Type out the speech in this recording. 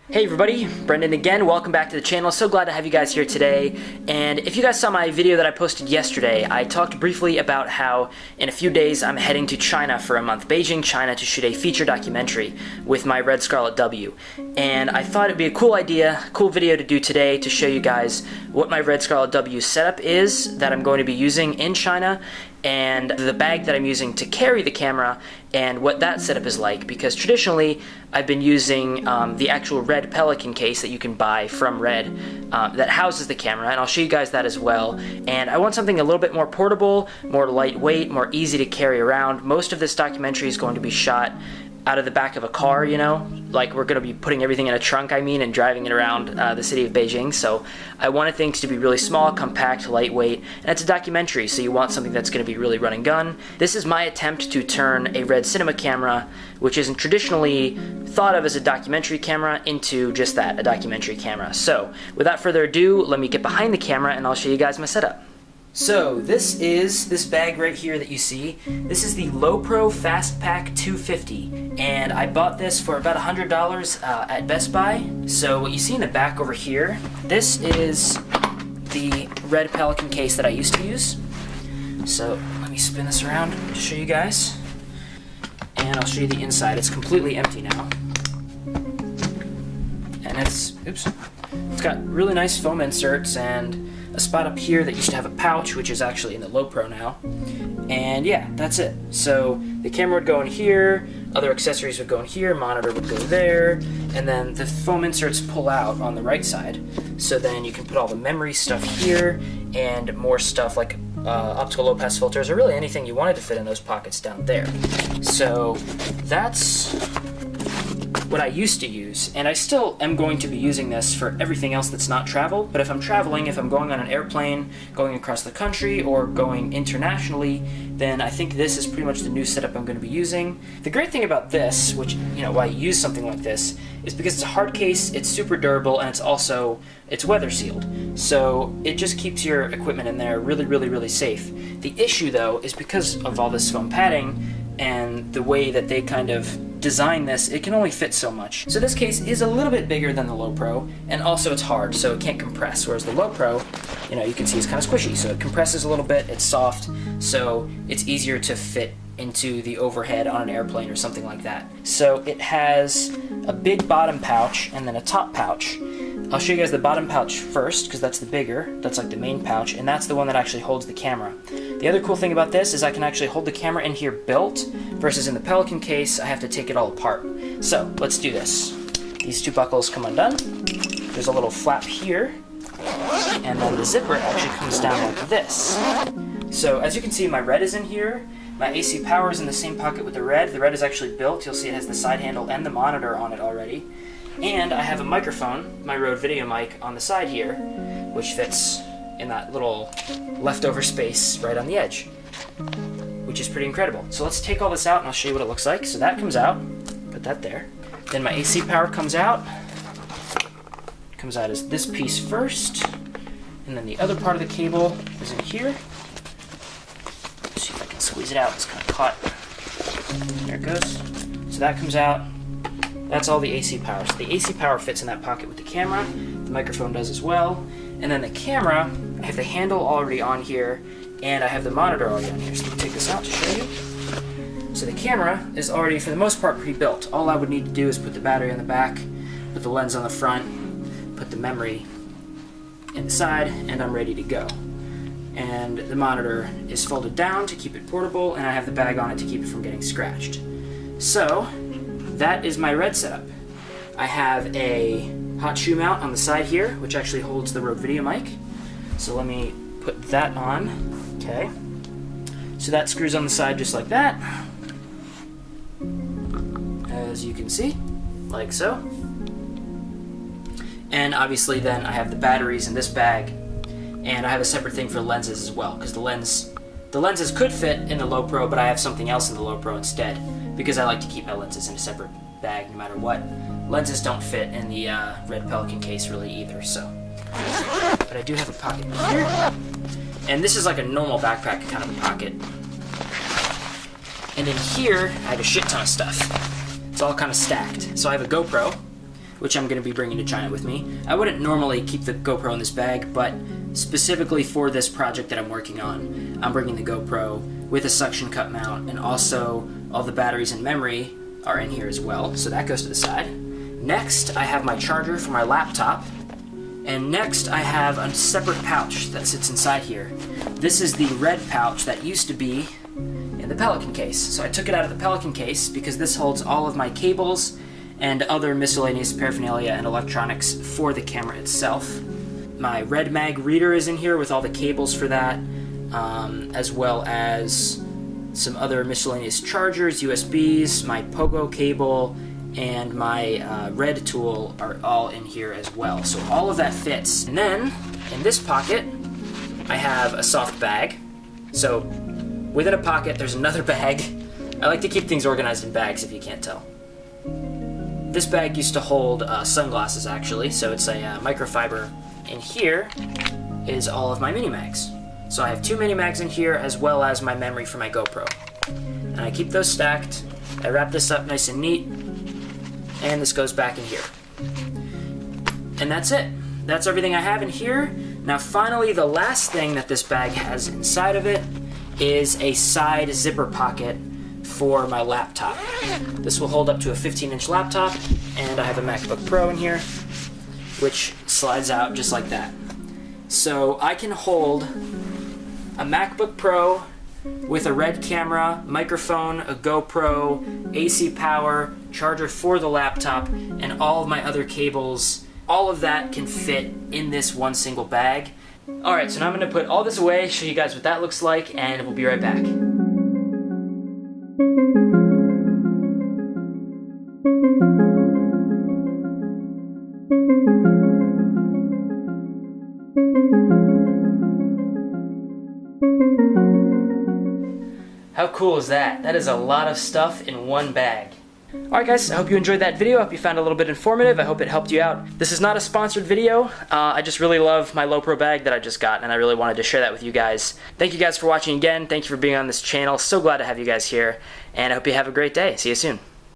Hey everybody, Brendan again. Welcome back to the channel. So glad to have you guys here today. And if you guys saw my video that I posted yesterday, I talked briefly about how in a few days I'm heading to China for a month, Beijing, China, to shoot a feature documentary with my red scarlet-w. And I thought it'd be a cool idea, cool video to do today to show you guys what my red scarlet-w setup is that I'm going to be using in China, and the bag that I'm using to carry the camera and what that setup is like, because traditionally I've been using the actual Red Pelican case that you can buy from Red that houses the camera, and I'll show you guys that as well. And I want something a little bit more portable, more lightweight, more easy to carry around. Most of this documentary is going to be shot out of the back of a car, you know, like we're going to be putting everything in a trunk, and driving it around the city of Beijing. So I wanted things to be really small, compact, lightweight, and it's a documentary, so you want something that's going to be really run and gun. This is my attempt to turn a Red cinema camera, which isn't traditionally thought of as a documentary camera, into just that, a documentary camera. So without further ado, let me get behind the camera and I'll show you guys my setup. So this is this bag right here that you see. This is the Lowepro Fastpack 250, and I bought this for about $100 at Best Buy. So what you see in the back over here, this is the Red Pelican case that I used to use. So let me spin this around to show you guys, and I'll show you the inside. It's completely empty now, and it's got really nice foam inserts and a spot up here that used to have a pouch, which is actually in the Lowepro now. And yeah, that's it. So the camera would go in here, other accessories would go in here, monitor would go there, and then the foam inserts pull out on the right side. So then you can put all the memory stuff here and more stuff like optical low pass filters, or really anything you wanted to fit in those pockets down there. So that's what I used to use, and I still am going to be using this for everything else that's not travel. But if I'm traveling, if I'm going on an airplane, going across the country, or going internationally, then I think this is pretty much the new setup I'm going to be using. The great thing about this, which, you know, why you use something like this, is because it's a hard case, it's super durable, and it's weather sealed. So it just keeps your equipment in there really safe. The issue though is because of all this foam padding and the way that they kind of design this, it can only fit so much. So this case is a little bit bigger than the Lowepro, and also it's hard, so it can't compress, whereas the Lowepro, you know, you can see it's kind of squishy, so it compresses a little bit, it's soft, so it's easier to fit into the overhead on an airplane or something like that. So it has a big bottom pouch and then a top pouch. I'll show you guys the bottom pouch first, because that's the bigger, that's like the main pouch, and that's the one that actually holds the camera. The other cool thing about this is I can actually hold the camera in here built, versus in the Pelican case I have to take it all apart. So let's do this. These two buckles come undone, there's a little flap here, and then the zipper actually comes down like this. So as you can see, my Red is in here, my AC power is in the same pocket with the Red. The Red is actually built, you'll see it has the side handle and the monitor on it already. And I have a microphone, my Rode video mic, on the side here, which fits in that little leftover space right on the edge, which is pretty incredible. So let's take all this out and I'll show you what it looks like. So that comes out, put that there. Then my AC power comes out. Comes out as this piece first, and then the other part of the cable is in here. Let's see if I can squeeze it out, it's kind of caught. There it goes. So that comes out. That's all the AC power. So the AC power fits in that pocket with the camera. The microphone does as well. And then the camera, I have the handle already on here, and I have the monitor already on here. So let me take this out to show you. So the camera is already, for the most part, pre-built. All I would need to do is put the battery on the back, put the lens on the front, put the memory in the side, and I'm ready to go. And the monitor is folded down to keep it portable, and I have the bag on it to keep it from getting scratched. So that is my Red setup. I have a hot shoe mount on the side here, which actually holds the Rode video mic. So let me put that on. Okay. So that screws on the side just like that. As you can see, like so. And obviously then I have the batteries in this bag, and I have a separate thing for lenses as well, because the lenses could fit in the Lowepro, but I have something else in the Lowepro instead, because I like to keep my lenses in a separate bag no matter what. Lenses don't fit in the Red Pelican case really either, so. But I do have a pocket here, and this is like a normal backpack kind of a pocket. And in here, I have a shit ton of stuff. It's all kind of stacked. So I have a GoPro, which I'm going to be bringing to China with me. I wouldn't normally keep the GoPro in this bag, but specifically for this project that I'm working on, I'm bringing the GoPro with a suction cup mount, and also all the batteries and memory are in here as well, so that goes to the side. Next, I have my charger for my laptop, and next I have a separate pouch that sits inside here. This is the red pouch that used to be in the Pelican case. So I took it out of the Pelican case because this holds all of my cables and other miscellaneous paraphernalia and electronics for the camera itself. My Red Mag reader is in here with all the cables for that, as well as some other miscellaneous chargers, USBs, my Pogo cable, and my red tool are all in here as well. So all of that fits. And then, in this pocket, I have a soft bag. So within a pocket, there's another bag. I like to keep things organized in bags if you can't tell. This bag used to hold sunglasses actually, so it's a microfiber. In here is all of my mini mags. So I have 2 mini mags in here as well as my memory for my GoPro. And I keep those stacked. I wrap this up nice and neat, and this goes back in here. And that's it. That's everything I have in here. Now finally, the last thing that this bag has inside of it is a side zipper pocket for my laptop. This will hold up to a 15-inch laptop, and I have a MacBook Pro in here, which slides out just like that. So I can hold a MacBook Pro with a red camera, microphone, a GoPro, AC power, charger for the laptop, and all of my other cables. All of that can fit in this one single bag. Alright, so now I'm going to put all this away, show you guys what that looks like, and we'll be right back. How cool is that? That is a lot of stuff in one bag. Alright guys, I hope you enjoyed that video. I hope you found it a little bit informative. I hope it helped you out. This is not a sponsored video. I just really love my Lowepro bag that I just got, and I really wanted to share that with you guys. Thank you guys for watching again. Thank you for being on this channel. So glad to have you guys here, and I hope you have a great day. See you soon.